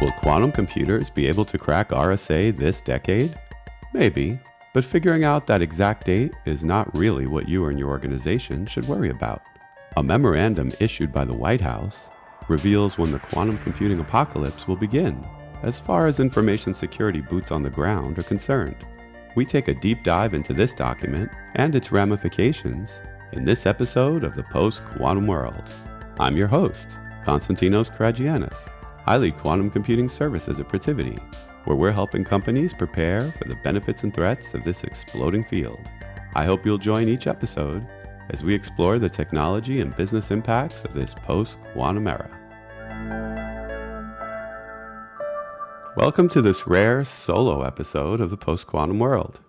Will quantum computers be able to crack RSA this decade? Maybe, but figuring out that exact date is not really what you and your organization should worry about. A memorandum issued by the White House reveals when the quantum computing apocalypse will begin, as far as information security boots on the ground are concerned. We take a deep dive into this document and its ramifications in this episode of the Post-Quantum World. I'm your host, Konstantinos Karagiannis. I lead quantum computing services at Protiviti, where we're helping companies prepare for the benefits and threats of this exploding field. I hope you'll join each episode as we explore the technology and business impacts of this post-quantum era. Welcome to this rare solo episode of the Post-Quantum World.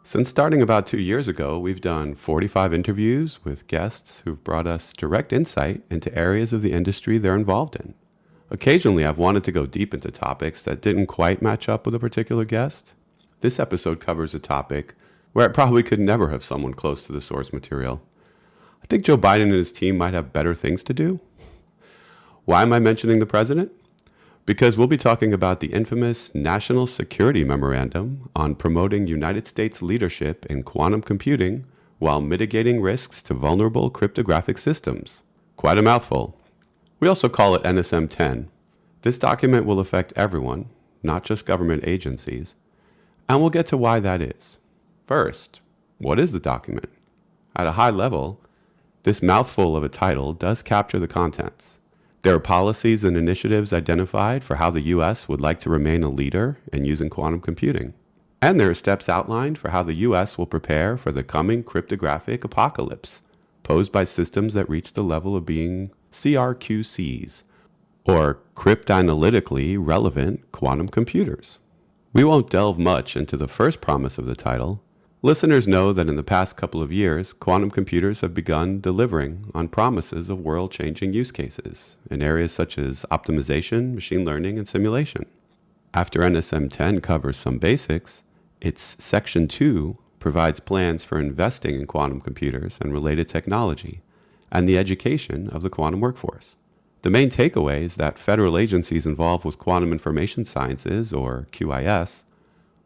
Since starting about 2 years ago, we've done 45 interviews with guests who've brought us direct insight into areas of the industry they're involved in. Occasionally, I've wanted to go deep into topics that didn't quite match up with a particular guest. This episode covers a topic where I probably could never have someone close to the source material. I think Joe Biden and his team might have better things to do. Why am I mentioning the president? Because we'll be talking about the infamous National Security Memorandum on promoting United States leadership in quantum computing while mitigating risks to vulnerable cryptographic systems. Quite a mouthful. We also call it NSM-10. This document will affect everyone, not just government agencies, and we'll get to why that is. First, what is the document? At a high level, this mouthful of a title does capture the contents. There are policies and initiatives identified for how the U.S. would like to remain a leader in using quantum computing. And there are steps outlined for how the U.S. will prepare for the coming cryptographic apocalypse posed by systems that reach the level of being CRQCs, or cryptanalytically relevant quantum computers. We won't delve much into the first promise of the title. Listeners know that in the past couple of years, quantum computers have begun delivering on promises of world-changing use cases in areas such as optimization, machine learning, and simulation. After NSM-10 covers some basics, its Section 2 provides plans for investing in quantum computers and related technology, and the education of the quantum workforce. The main takeaway is that federal agencies involved with quantum information sciences, or QIS,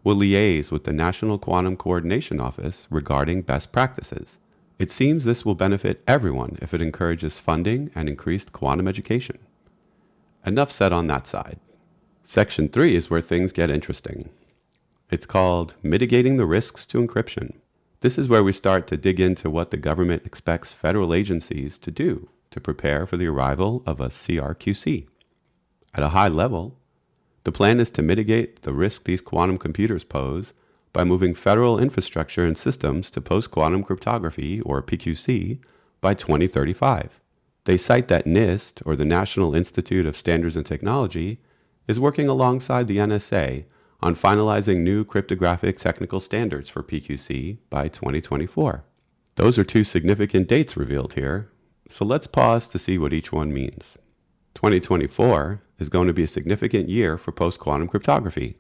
will liaise with the National Quantum Coordination Office regarding best practices. It seems this will benefit everyone if it encourages funding and increased quantum education. Enough said on that side. Section 3 is where things get interesting. It's called Mitigating the Risks to Encryption. This is where we start to dig into what the government expects federal agencies to do to prepare for the arrival of a CRQC. At a high level, the plan is to mitigate the risk these quantum computers pose by moving federal infrastructure and systems to post-quantum cryptography, or PQC, by 2035. They cite that NIST, or the National Institute of Standards and Technology, is working alongside the NSA on finalizing new cryptographic technical standards for PQC by 2024. Those are two significant dates revealed here, so let's pause to see what each one means. 2024 is going to be a significant year for post-quantum cryptography.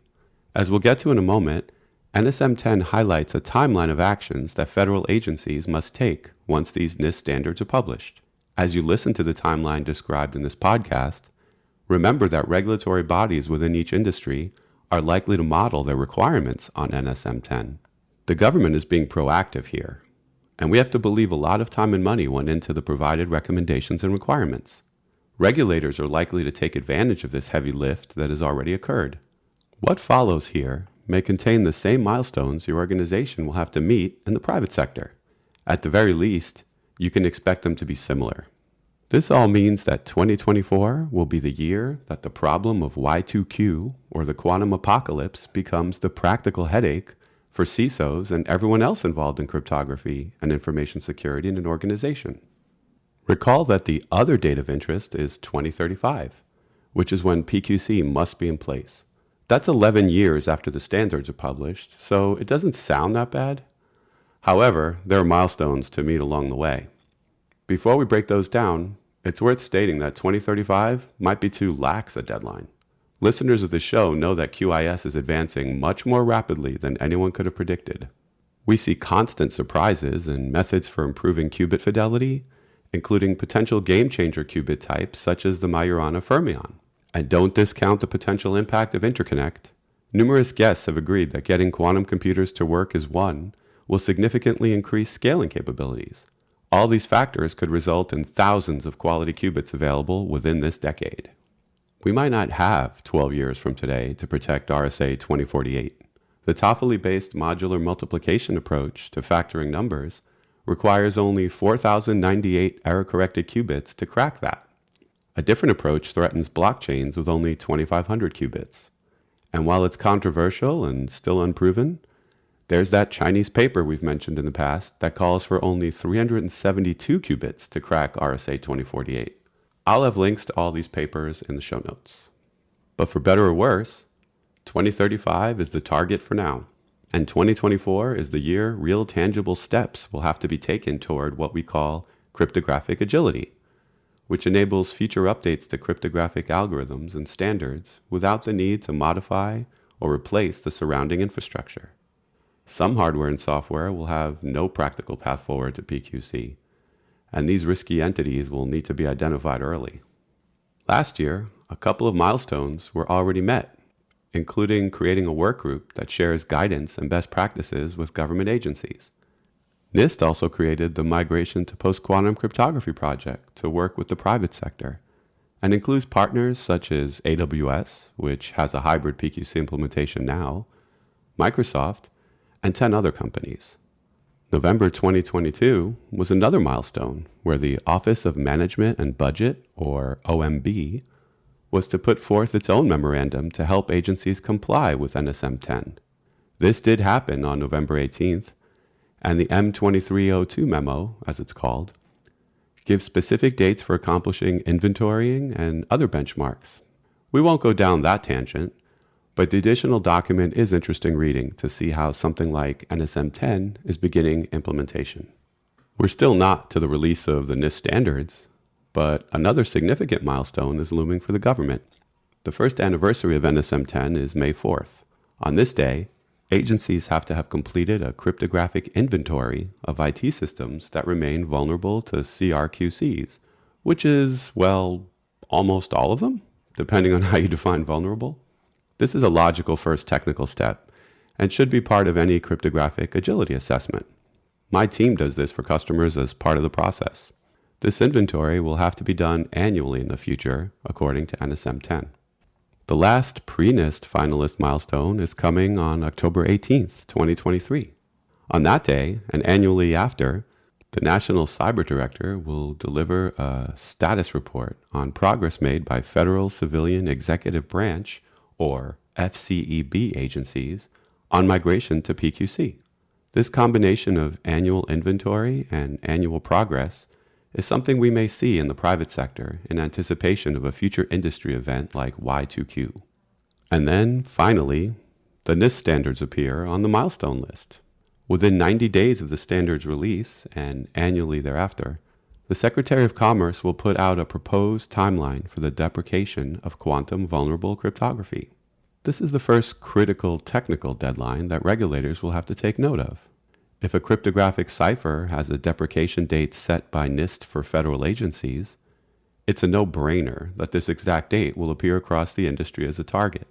As we'll get to in a moment, NSM-10 highlights a timeline of actions that federal agencies must take once these NIST standards are published. As you listen to the timeline described in this podcast, remember that regulatory bodies within each industry are likely to model their requirements on NSM-10. The government is being proactive here, and we have to believe a lot of time and money went into the provided recommendations and requirements. Regulators are likely to take advantage of this heavy lift that has already occurred. What follows here may contain the same milestones your organization will have to meet in the private sector. At the very least, you can expect them to be similar. This all means that 2024 will be the year that the problem of Y2Q, or the quantum apocalypse, becomes the practical headache for CISOs and everyone else involved in cryptography and information security in an organization. Recall that the other date of interest is 2035, which is when PQC must be in place. That's 11 years after the standards are published, so it doesn't sound that bad. However, there are milestones to meet along the way. Before we break those down, it's worth stating that 2035 might be too lax a deadline. Listeners of the show know that QIS is advancing much more rapidly than anyone could have predicted. We see constant surprises and methods for improving qubit fidelity, including potential game-changer qubit types such as the Majorana fermion. And don't discount the potential impact of interconnect. Numerous guests have agreed that getting quantum computers to work as one will significantly increase scaling capabilities. All these factors could result in thousands of quality qubits available within this decade. We might not have 12 years from today to protect RSA 2048. The Toffoli-based modular multiplication approach to factoring numbers requires only 4,098 error-corrected qubits to crack that. A different approach threatens blockchains with only 2,500 qubits. And while it's controversial and still unproven, there's that Chinese paper we've mentioned in the past that calls for only 372 qubits to crack RSA 2048. I'll have links to all these papers in the show notes. But for better or worse, 2035 is the target for now, and 2024 is the year real tangible steps will have to be taken toward what we call cryptographic agility, which enables future updates to cryptographic algorithms and standards without the need to modify or replace the surrounding infrastructure. Some hardware and software will have no practical path forward to PQC, and these risky entities will need to be identified early. Last year, a couple of milestones were already met, including creating a work group that shares guidance and best practices with government agencies. NIST also created the Migration to Post-Quantum Cryptography project to work with the private sector, and includes partners such as AWS, which has a hybrid PQC implementation now, Microsoft, and 10 other companies. November 2022 was another milestone where the Office of Management and Budget, or OMB, was to put forth its own memorandum to help agencies comply with NSM 10. This did happen on November 18th, and the M2302 memo, as it's called, gives specific dates for accomplishing inventorying and other benchmarks. We won't go down that tangent, but the additional document is interesting reading to see how something like NSM 10 is beginning implementation. We're still not to the release of the NIST standards, but another significant milestone is looming for the government. The first anniversary of NSM 10 is May 4th. On this day, agencies have to have completed a cryptographic inventory of IT systems that remain vulnerable to CRQCs, which is, well, almost all of them, depending on how you define vulnerable. This is a logical first technical step and should be part of any cryptographic agility assessment. My team does this for customers as part of the process. This inventory will have to be done annually in the future, according to NSM 10. The last pre-NIST finalist milestone is coming on October 18th, 2023. On that day, and annually after, the National Cyber Director will deliver a status report on progress made by Federal Civilian Executive Branch, or FCEB agencies, on migration to PQC. This combination of annual inventory and annual progress is something we may see in the private sector in anticipation of a future industry event like Y2Q. And then, finally, the NIST standards appear on the milestone list. Within 90 days of the standards release and annually thereafter, the Secretary of Commerce will put out a proposed timeline for the deprecation of quantum vulnerable cryptography. This is the first critical technical deadline that regulators will have to take note of. If a cryptographic cipher has a deprecation date set by NIST for federal agencies, it's a no-brainer that this exact date will appear across the industry as a target.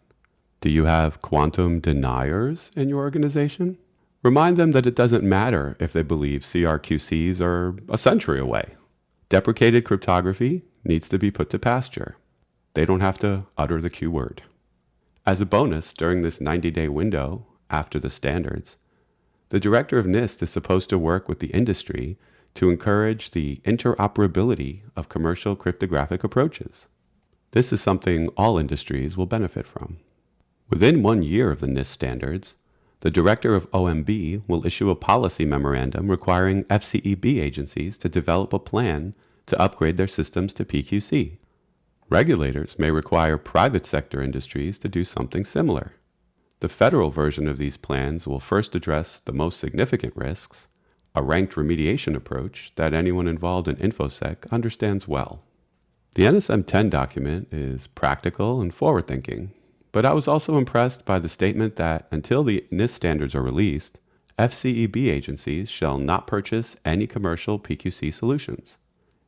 Do you have quantum deniers in your organization? Remind them that it doesn't matter if they believe CRQCs are a century away. Deprecated cryptography needs to be put to pasture. They don't have to utter the Q word. As a bonus, during this 90-day window after the standards, the director of NIST is supposed to work with the industry to encourage the interoperability of commercial cryptographic approaches. This is something all industries will benefit from. Within 1 year of the NIST standards, the director of OMB will issue a policy memorandum requiring FCEB agencies to develop a plan to upgrade their systems to PQC. Regulators may require private sector industries to do something similar. The federal version of these plans will first address the most significant risks, a ranked remediation approach that anyone involved in InfoSec understands well. The NSM 10 document is practical and forward-thinking, but I was also impressed by the statement that until the NIST standards are released, FCEB agencies shall not purchase any commercial PQC solutions.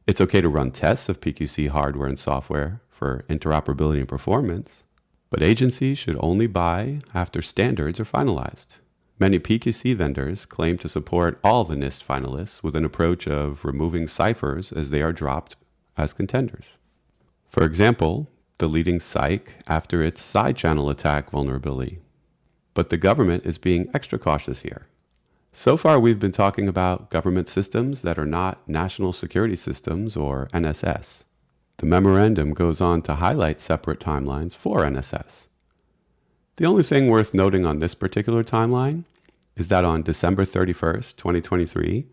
It's okay to run tests of PQC hardware and software for interoperability and performance, but agencies should only buy after standards are finalized. Many PQC vendors claim to support all the NIST finalists with an approach of removing ciphers as they are dropped as contenders. For example, deleting Psych after its side channel attack vulnerability. But the government is being extra cautious here. So far, we've been talking about government systems that are not national security systems or NSS. The memorandum goes on to highlight separate timelines for NSS. The only thing worth noting on this particular timeline is that on December 31st, 2023,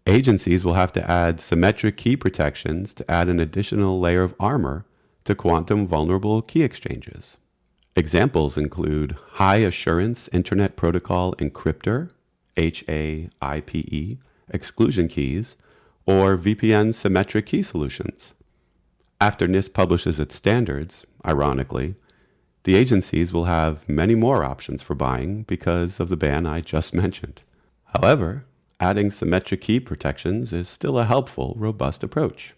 agencies will have to add symmetric key protections to add an additional layer of armor to quantum vulnerable key exchanges. Examples include High Assurance Internet Protocol Encryptor, HAIPE, exclusion keys, or VPN symmetric key solutions. After NIST publishes its standards, ironically, the agencies will have many more options for buying because of the ban I just mentioned. However, adding symmetric key protections is still a helpful, robust approach.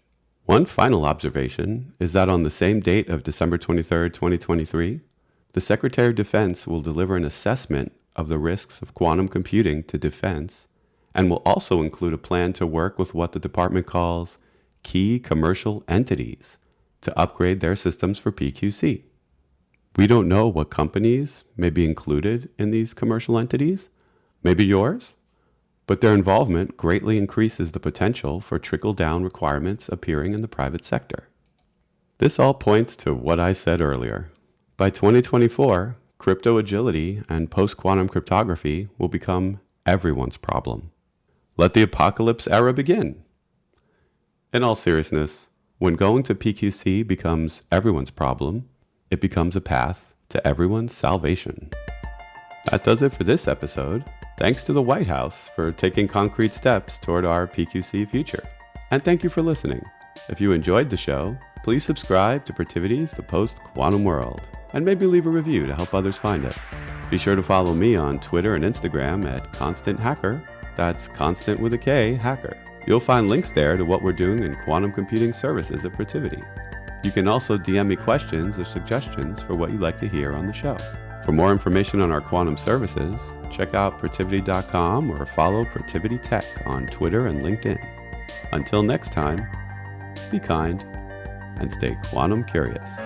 One final observation is that on the same date of December 23, 2023, the Secretary of Defense will deliver an assessment of the risks of quantum computing to defense and will also include a plan to work with what the department calls key commercial entities to upgrade their systems for PQC. We don't know what companies may be included in these commercial entities, maybe yours, but their involvement greatly increases the potential for trickle-down requirements appearing in the private sector. This all points to what I said earlier. By 2024, crypto agility and post-quantum cryptography will become everyone's problem. Let the apocalypse era begin. In all seriousness, when going to PQC becomes everyone's problem, it becomes a path to everyone's salvation. That does it for this episode. Thanks to the White House for taking concrete steps toward our PQC future. And thank you for listening. If you enjoyed the show, please subscribe to Protivity's The Post-Quantum World, and maybe leave a review to help others find us. Be sure to follow me on Twitter and Instagram at Constant Hacker. That's Constant with a K, Hacker. You'll find links there to what we're doing in quantum computing services at Protivity. You can also DM me questions or suggestions for what you'd like to hear on the show. For more information on our quantum services, check out Protivity.com or follow Protivity Tech on Twitter and LinkedIn. Until next time, be kind and stay quantum curious.